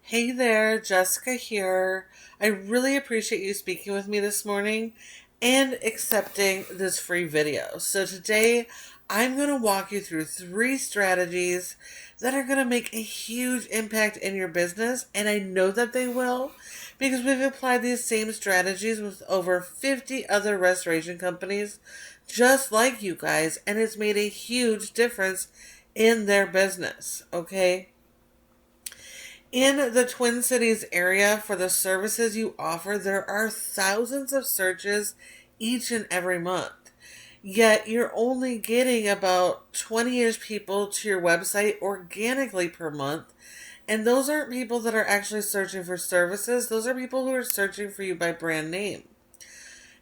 Hey there, Jessica here. I really appreciate you speaking with me this morning and accepting this free video. So today I'm going to walk you through 3 strategies that are going to make a huge impact in your business, and I know that they will because we've applied these same strategies with over 50 other restoration companies just like you guys, and it's made a huge difference in their business, okay? In the Twin Cities area, for the services you offer, there are thousands of searches each and every month. Yet you're only getting about 20-ish people to your website organically per month. And those aren't people that are actually searching for services. Those are people who are searching for you by brand name.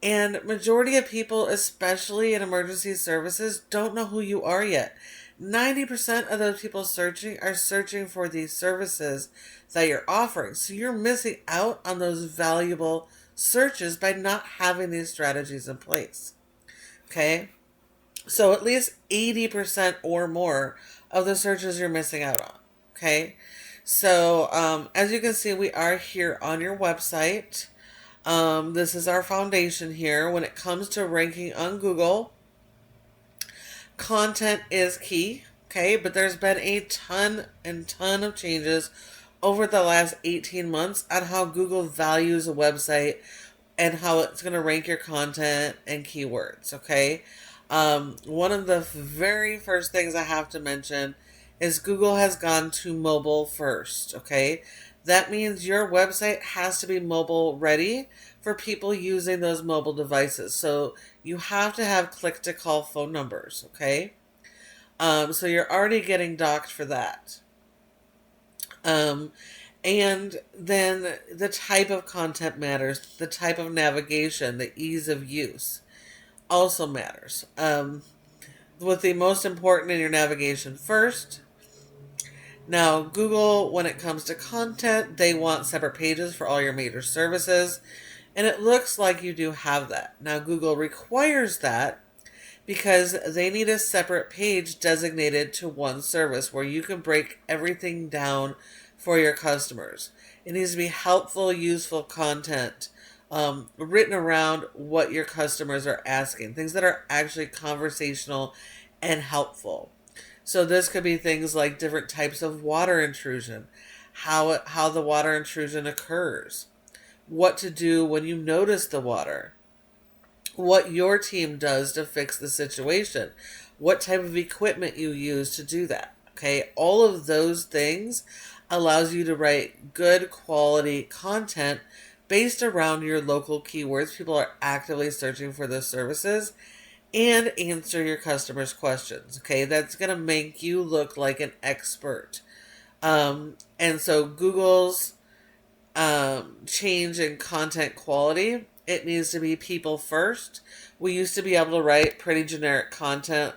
And majority of people, especially in emergency services, don't know who you are yet. 90% of those people searching are searching for these services that you're offering. So you're missing out on those valuable searches by not having these strategies in place. Okay? So at least 80% or more of the searches you're missing out on. Okay? So as you can see, we are here on your website. This is our foundation here. When it comes to ranking on Google, content is key, okay? But there's been a ton of changes over the last 18 months on how Google values a website and how it's going to rank your content and keywords, okay? One of the very first things I have to mention is Google has gone to mobile first, okay? That means your website has to be mobile ready for people using those mobile devices. So you have to have click to call phone numbers, okay? So you're already getting docked for that. And then the type of content matters, the type of navigation, the ease of use also matters. With the most important in your navigation first. Now, Google, when it comes to content, they want separate pages for all your major services, and it looks like you do have that. Now, Google requires that because they need a separate page designated to one service where you can break everything down for your customers. It needs to be helpful, useful content written around what your customers are asking, things that are actually conversational and helpful. So this could be things like different types of water intrusion, how the water intrusion occurs, what to do when you notice the water, what your team does to fix the situation, what type of equipment you use to do that. Okay, all of those things allows you to write good quality content based around your local keywords. People are actively searching for those services, and answer your customers' questions. Okay, that's going to make you look like an expert. And so Google's change in content quality, it needs to be people first. We used to be able to write pretty generic content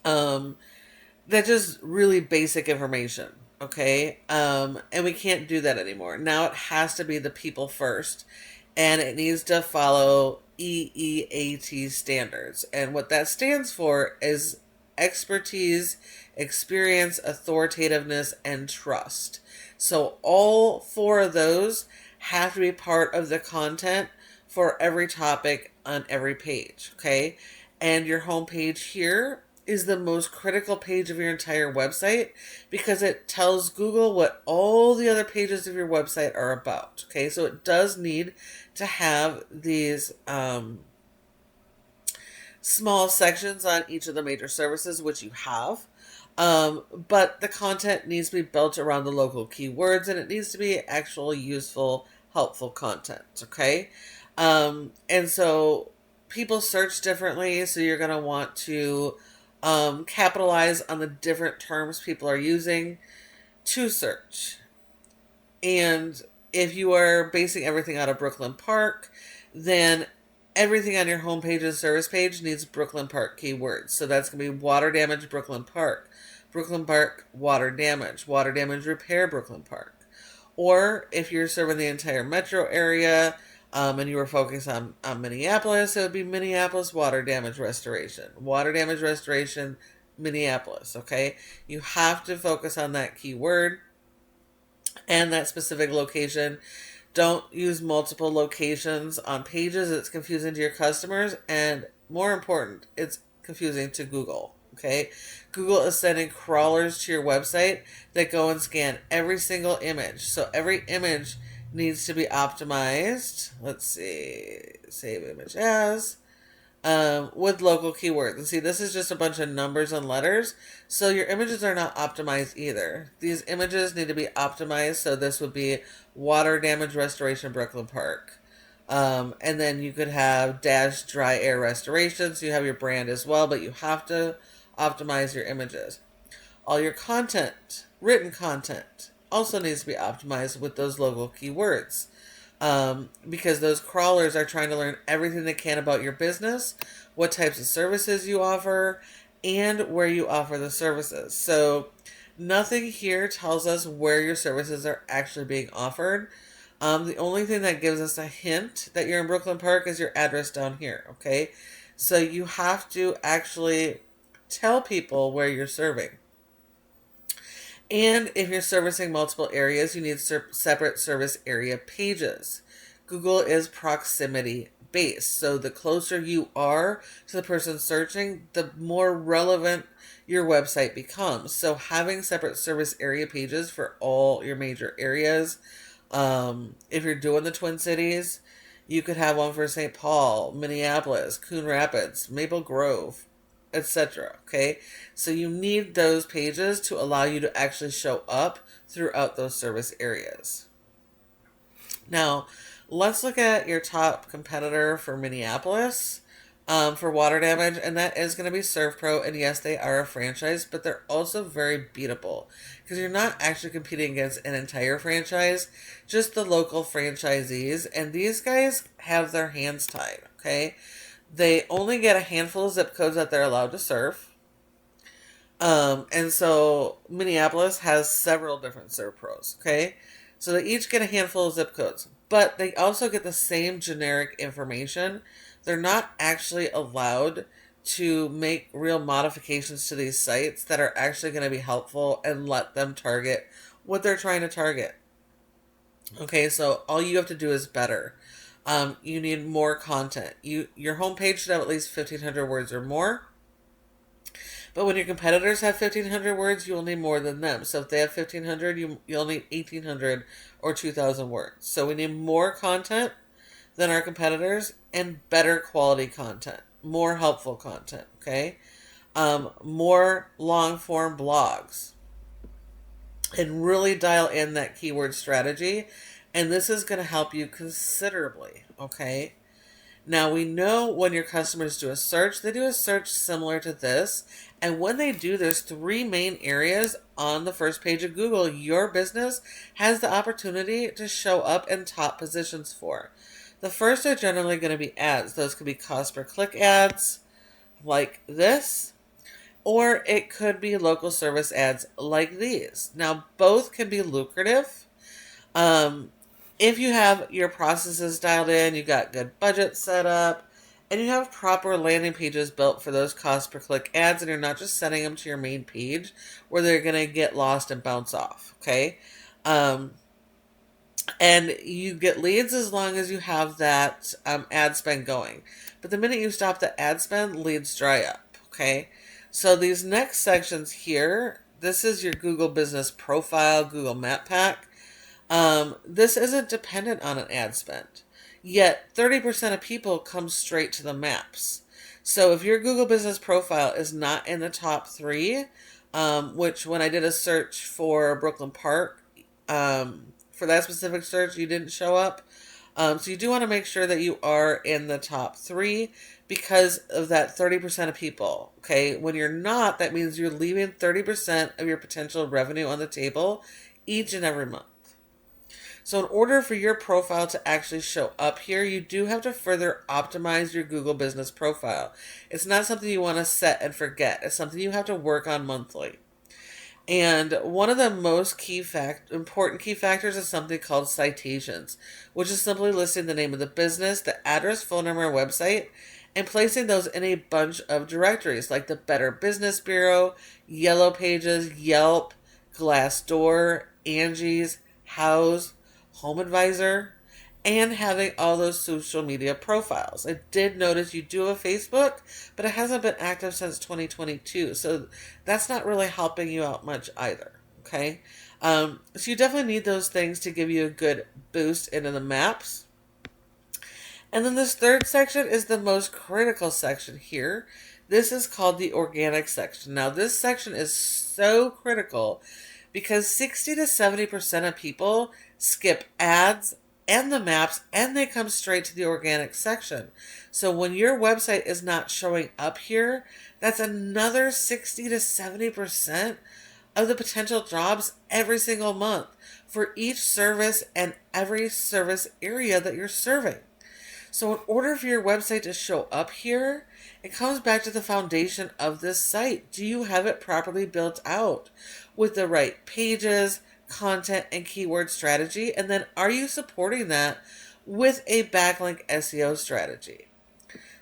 that just really basic information. Okay, and we can't do that anymore. Now it has to be the people first, and it needs to follow EEAT standards. And what that stands for is expertise, experience, authoritativeness, and trust. So all 4 of those have to be part of the content for every topic on every page, okay? And your home page here is the most critical page of your entire website because it tells Google what all the other pages of your website are about. Okay, so it does need to have these small sections on each of the major services, which you have. But the content needs to be built around the local keywords, and it needs to be actual useful, helpful content. Okay, and so people search differently, so you're going to want to capitalize on the different terms people are using to search. And if you are basing everything out of Brooklyn Park, then everything on your homepage and service page needs Brooklyn Park keywords. So that's going to be water damage Brooklyn Park water damage repair Brooklyn Park. Or if you're serving the entire metro area, and you were focused on Minneapolis, it would be Minneapolis water damage restoration. Water damage restoration, Minneapolis, okay? You have to focus on that keyword. and that specific location. Don't use multiple locations on pages. It's confusing to your customers, and more important, it's confusing to Google. Okay, Google is sending crawlers to your website that go and scan every single image. So every image needs to be optimized. Let's see, save image as, with local keywords. And see, this is just a bunch of numbers and letters. So your images are not optimized either. These images need to be optimized. So this would be water damage restoration, Brooklyn Park. And then you could have dash dry air restoration. So you have your brand as well, but you have to optimize your images. All your content, written content, also needs to be optimized with those local keywords. Because those crawlers are trying to learn everything they can about your business, what types of services you offer, and where you offer the services. So nothing here tells us where your services are actually being offered. The only thing that gives us a hint that you're in Brooklyn Park is your address down here, okay? So you have to actually tell people where you're serving. And if you're servicing multiple areas, you need separate service area pages. Google is proximity based. So the closer you are to the person searching, the more relevant your website becomes. So having separate service area pages for all your major areas. If you're doing the Twin Cities, you could have one for St. Paul, Minneapolis, Coon Rapids, Maple Grove, etc. Okay, so you need those pages to allow you to actually show up throughout those service areas. Now, let's look at your top competitor for Minneapolis, for water damage, and that is going to be SERVPRO. And yes, they are a franchise, but they're also very beatable because you're not actually competing against an entire franchise, just the local franchisees, and these guys have their hands tied. Okay, they only get a handful of zip codes that they're allowed to serve. And so Minneapolis has several different SERVPROs, okay? So they each get a handful of zip codes, but they also get the same generic information. They're not actually allowed to make real modifications to these sites that are actually going to be helpful and let them target what they're trying to target. Okay, so all you have to do is better. You need more content. Your homepage should have at least 1,500 words or more. But when your competitors have 1,500 words, you'll need more than them. So if they have 1,500, you'll need 1,800 or 2,000 words. So we need more content than our competitors and better quality content, more helpful content. Okay, more long form blogs, and really dial in that keyword strategy. And this is going to help you considerably, okay? Now, we know when your customers do a search, they do a search similar to this. And when they do, there's three main areas on the first page of Google your business has the opportunity to show up in top positions for. The first are generally going to be ads. Those could be cost per click ads like this, or it could be local service ads like these. Now, both can be lucrative. If you have your processes dialed in, you got good budget set up, and you have proper landing pages built for those cost per click ads, and you're not just sending them to your main page where they're going to get lost and bounce off, okay? And you get leads as long as you have that ad spend going. But the minute you stop the ad spend, leads dry up, okay? So these next sections here, this is your Google Business Profile, Google Map Pack. This isn't dependent on an ad spend, yet 30% of people come straight to the maps. So if your Google Business Profile is not in the top 3, which when I did a search for Brooklyn Park, for that specific search, you didn't show up. So you do want to make sure that you are in the top 3 because of that 30% of people. Okay, when you're not, that means you're leaving 30% of your potential revenue on the table each and every month. So in order for your profile to actually show up here, you do have to further optimize your Google Business Profile. It's not something you want to set and forget. It's something you have to work on monthly. And one of the most important key factors is something called citations, which is simply listing the name of the business, the address, phone number, website, and placing those in a bunch of directories like the Better Business Bureau, Yellow Pages, Yelp, Glassdoor, Angie's, Houzz, Home Advisor, and having all those social media profiles. I did notice you do have Facebook, but it hasn't been active since 2022. So that's not really helping you out much either. Okay. So you definitely need those things to give you a good boost into the maps. And then this third section is the most critical section here. This is called the organic section. Now this section is so critical because 60 to 70% of people skip ads and the maps and they come straight to the organic section. So when your website is not showing up here, that's another 60 to 70% of the potential jobs every single month for each service and every service area that you're serving. So in order for your website to show up here, it comes back to the foundation of this site. Do you have it properly built out with the right pages, content, and keyword strategy? And then are you supporting that with a backlink SEO strategy?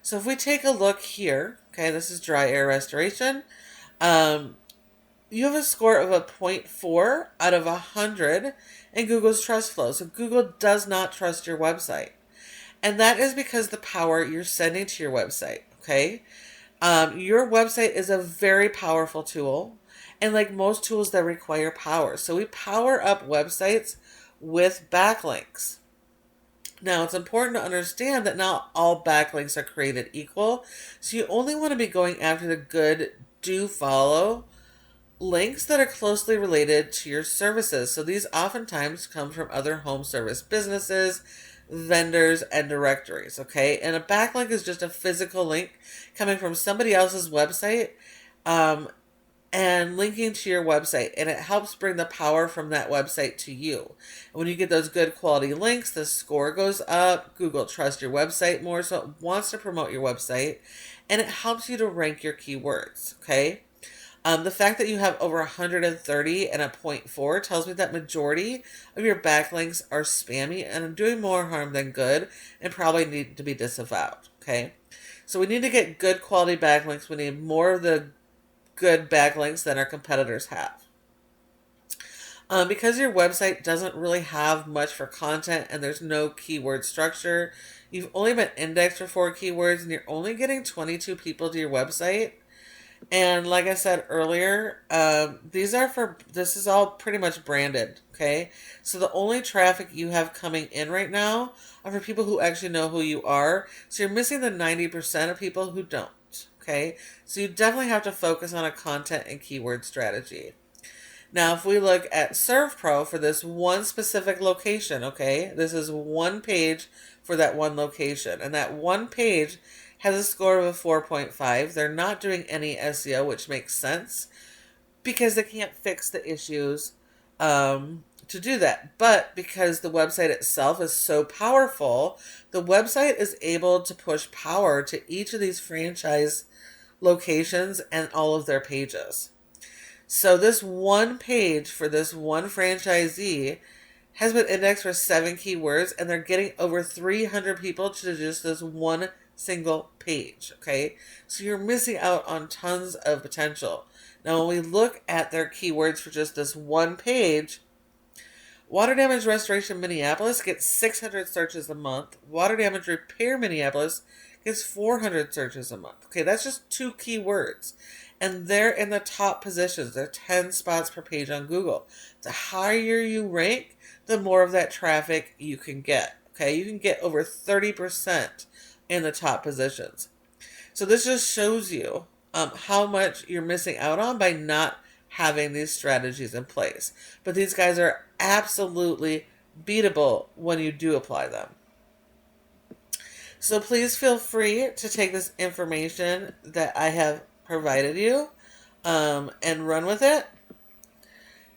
So if we take a look here, okay, this is dry air restoration. You have a score of a 0.4 out of 100 in Google's trust flow. So Google does not trust your website. And that is because the power you're sending to your website, okay? Your website is a very powerful tool, and like most tools that require power. So we power up websites with backlinks. Now, it's important to understand that not all backlinks are created equal. So you only want to be going after the good do follow links that are closely related to your services. So these oftentimes come from other home service businesses, vendors, and directories, okay? And a backlink is just a physical link coming from somebody else's website and linking to your website, and it helps bring the power from that website to you. And when you get those good quality links, the score goes up, Google trusts your website more, so it wants to promote your website, and it helps you to rank your keywords, okay? The fact that you have over 130 and a 0.4 tells me that majority of your backlinks are spammy and doing more harm than good and probably need to be disavowed, okay? So we need to get good quality backlinks. We need more of the good backlinks than our competitors have. Because your website doesn't really have much for content and there's no keyword structure, you've only been indexed for 4 keywords and you're only getting 22 people to your website. And like I said earlier, this is all pretty much branded, okay? So the only traffic you have coming in right now are for people who actually know who you are. So you're missing the 90% of people who don't, okay? So you definitely have to focus on a content and keyword strategy. Now, if we look at SERVPRO for this one specific location, okay? This is one page for that one location. And that one page has a score of a 4.5. They're not doing any SEO, which makes sense because they can't fix the issues to do that. But because the website itself is so powerful, the website is able to push power to each of these franchise locations and all of their pages. So this one page for this one franchisee has been indexed for 7 keywords, and they're getting over 300 people to just this one single page, okay? So you're missing out on tons of potential. Now, when we look at their keywords for just this one page, water damage restoration Minneapolis gets 600 searches a month. Water damage repair Minneapolis gets 400 searches a month. Okay, that's just 2 keywords. And they're in the top positions. They're 10 spots per page on Google. The higher you rank, the more of that traffic you can get. Okay, you can get over 30% in the top positions. So this just shows you how much you're missing out on by not having these strategies in place. But these guys are absolutely beatable when you do apply them. So please feel free to take this information that I have provided you and run with it.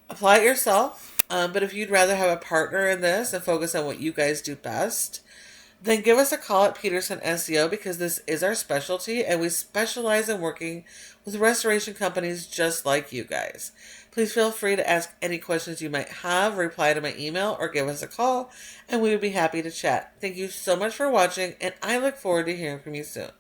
Apply it yourself. But if you'd rather have a partner in this and focus on what you guys do best, then give us a call at Peterson SEO because this is our specialty and we specialize in working with restoration companies just like you guys. Please feel free to ask any questions you might have, reply to my email, or give us a call, and we would be happy to chat. Thank you so much for watching, and I look forward to hearing from you soon.